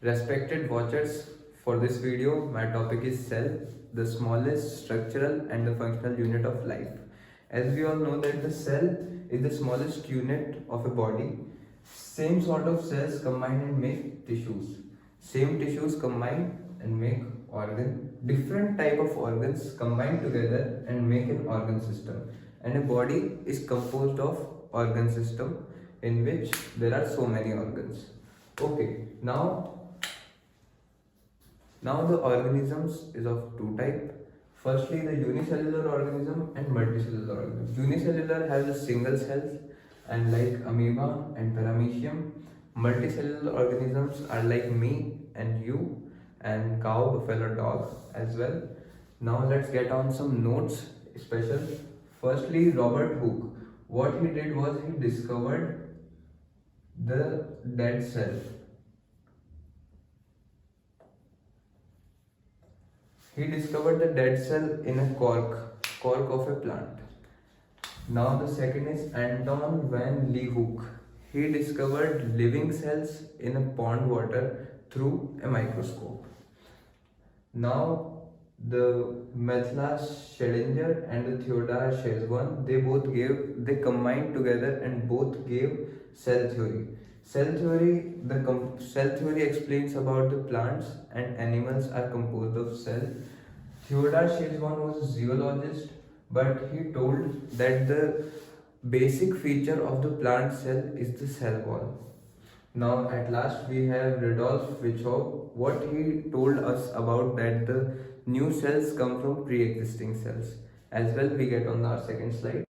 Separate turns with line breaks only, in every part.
Respected watchers, for this video, my topic is cell, the smallest structural and the functional unit of life. As we all know that the cell is the smallest unit of a body. Same sort of cells combine and make tissues. Same tissues combine and make organ. Different type of organs combine together and make an organ system. And a body is composed of organ system in which there are so many organs. Okay, now the organisms is of two type. Firstly, the unicellular organism and multicellular organism. Unicellular has a single cells and like amoeba and paramecium. Multicellular organisms are like me and you and cow, buffalo, dog as well. Now let's get on some notes special. Firstly, Robert Hooke. What he did was he discovered the dead cell. He discovered the dead cell in a cork of a plant. Now the second is Anton van Leeuwenhoek. He discovered living cells in a pond water through a microscope. Now the Matthias Schellinger and the Theodor Schezwan, they combined together and both gave cell theory. Cell theory explains about the plants and animals are composed of cell. Theodor Schezwan was a zoologist, but he told that the basic feature of the plant cell is the cell wall. Now at last we have Rudolf Virchow. What he told us about that the new cells come from pre-existing cells. As well, we get on our second slide.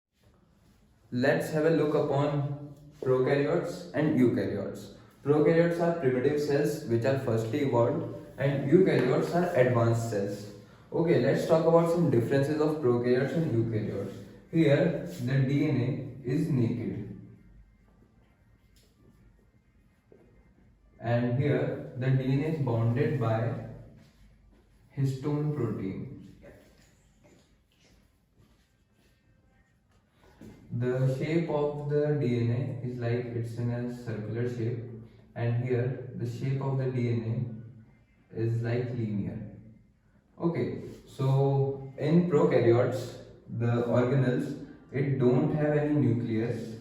Let's have a look upon prokaryotes and eukaryotes. Prokaryotes are primitive cells which are firstly evolved and eukaryotes are advanced cells. Okay, let's talk about some differences of prokaryotes and eukaryotes. Here, the DNA is naked. And here, the DNA is bounded by histone protein. The shape of the DNA is like it's in a circular shape, and here the shape of the DNA is like linear. Okay, so in prokaryotes, the organelles, it don't have any nucleus.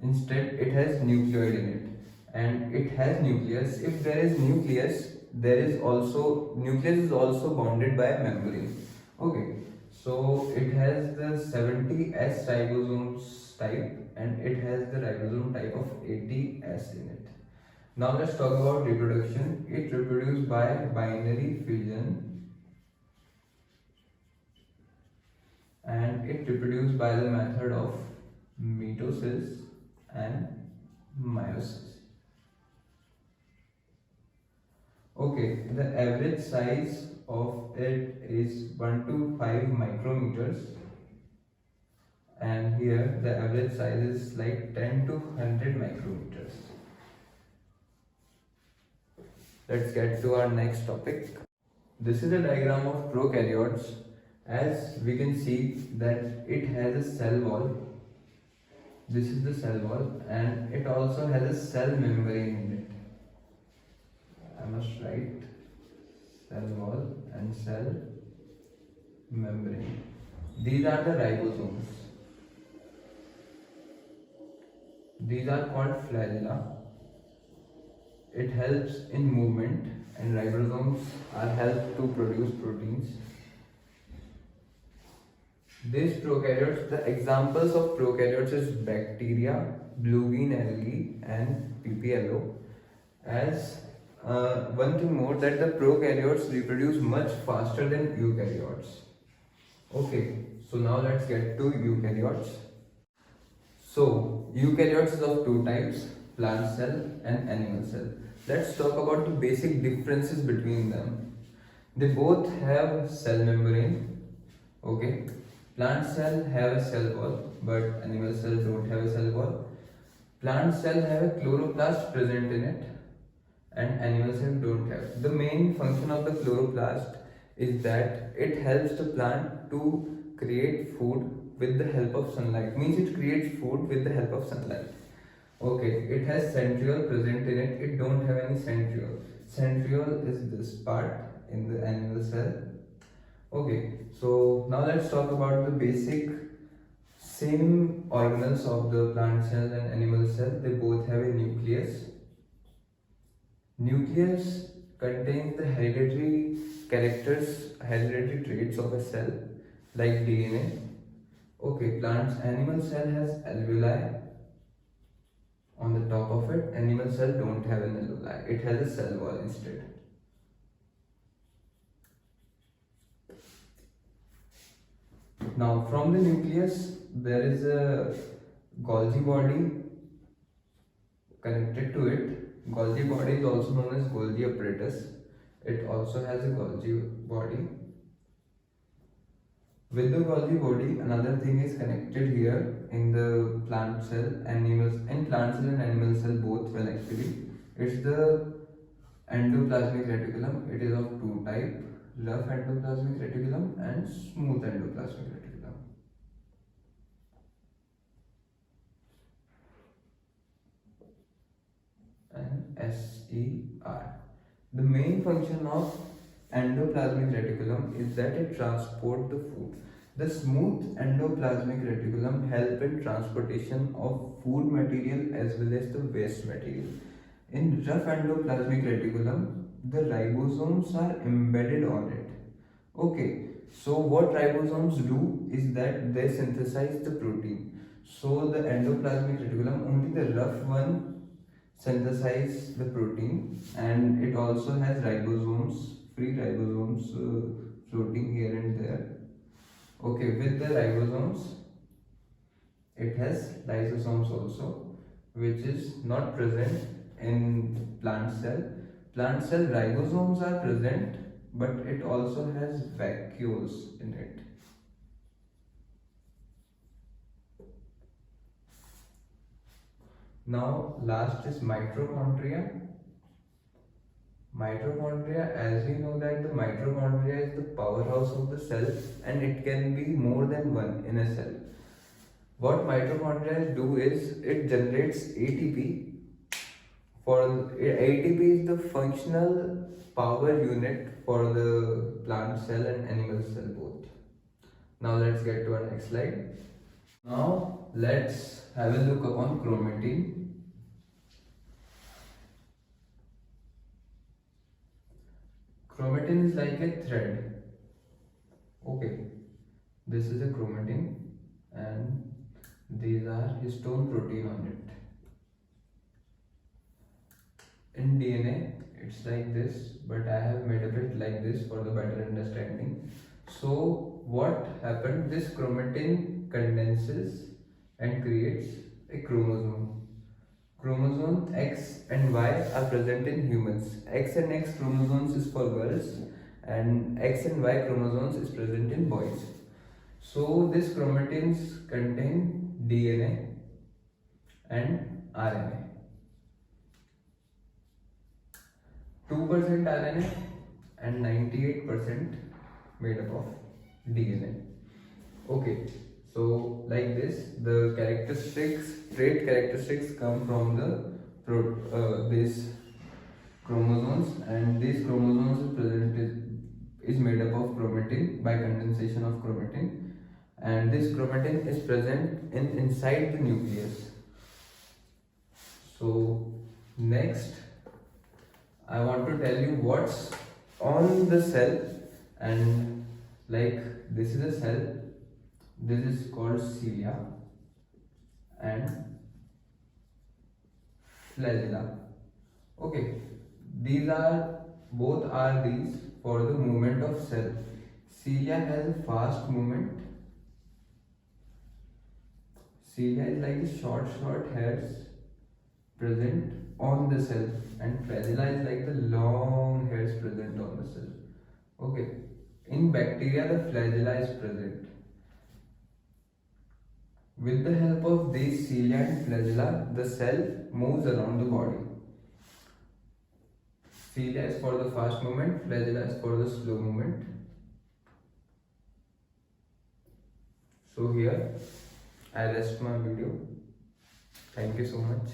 Instead, it has nucleoid in it, and it has nucleus. If there is nucleus, nucleus is also bounded by a membrane. Okay. So it has the 70S ribosomes type and it has the ribosome type of 80S in it. Now let's talk about reproduction. It reproduces by binary fission and it reproduces by the method of mitosis and meiosis. Okay, the average size of it is 1 to 5 micrometers, and here the average size is like 10 to 100 micrometers. Let's get to our next topic. This is a diagram of prokaryotes. As we can see that it has a cell wall. This is the cell wall and it also has a cell membrane in it. I must write cell wall and cell membrane. These are the ribosomes. These are called flagella. It helps in movement and ribosomes are helped to produce proteins. These prokaryotes, the examples of prokaryotes is bacteria, blue green algae and PPLO. As one thing more, that the prokaryotes reproduce much faster than eukaryotes. Okay, so now let's get to eukaryotes. So eukaryotes is of two types, plant cell and animal cell. Let's talk about the basic differences between them. They both have cell membrane. Okay, plant cell have a cell wall, but animal cell don't have a cell wall. Plant cell have a chloroplast present in it and animal cell don't have. The main function of the chloroplast is that it helps the plant to create food with the help of sunlight. Means it creates food with the help of sunlight. Okay, it has centriole present in it. It don't have any centriole. Centriole is this part in the animal cell. Okay, so now let's talk about the basic same organelles of the plant cell and animal cell. They both have a nucleus. Nucleus contains the hereditary traits of a cell like DNA. Okay, animal cell has alveoli on the top of it. Animal cell don't have an alveoli. It has a cell wall instead. Now from the nucleus there is a Golgi body connected to it. Golgi body is also known as Golgi apparatus. It also has a Golgi body. With the Golgi body, another thing is connected here in the plant cell, plant cell and animal cell both. Well, actually, it's the endoplasmic reticulum. It is of two types: rough endoplasmic reticulum and smooth endoplasmic reticulum. And SER. The main function of endoplasmic reticulum is that it transports the food. The smooth endoplasmic reticulum help in transportation of food material as well as the waste material. In rough endoplasmic reticulum, the ribosomes are embedded on it. Okay, so what ribosomes do is that they synthesize the protein. So the endoplasmic reticulum, only the rough one synthesize the protein, and it also has ribosomes, free ribosomes floating here and there. Okay, with the ribosomes, it has lysosomes also, which is not present in plant cell. Plant cell ribosomes are present, but it also has vacuoles in it. Now last is mitochondria. Mitochondria, as we know that the mitochondria is the powerhouse of the cell and it can be more than one in a cell. What mitochondria do is it generates ATP. ATP is the functional power unit for the plant cell and animal cell both. Now let's get to our next slide. Now let's have a look upon chromatin. Chromatin is like a thread. Okay, this is a chromatin and these are histone protein on it. In DNA, it's like this, but I have made up it like this for the better understanding. So what happened? This chromatin condenses and creates a chromosome. Chromosome X and Y are present in humans. X and X chromosomes is for girls and X and Y chromosomes is present in boys. So these chromatins contain DNA and RNA. 2% RNA and 98% made up of DNA. Okay. So like this, the trait characteristics come from the these chromosomes, and these chromosomes is made up of chromatin by condensation of chromatin, and this chromatin is present inside the nucleus. So next, I want to tell you what's on the cell, and like this is a cell. This is called cilia and flagella. Okay, these for the movement of cell. Cilia has a fast movement. Cilia is like the short hairs present on the cell, and flagella is like the long hairs present on the cell. Okay, in bacteria the flagella is present. With the help of these cilia and flagella, the cell moves around the body. Cilia is for the fast movement, flagella is for the slow movement. So here I rest my video. Thank you so much.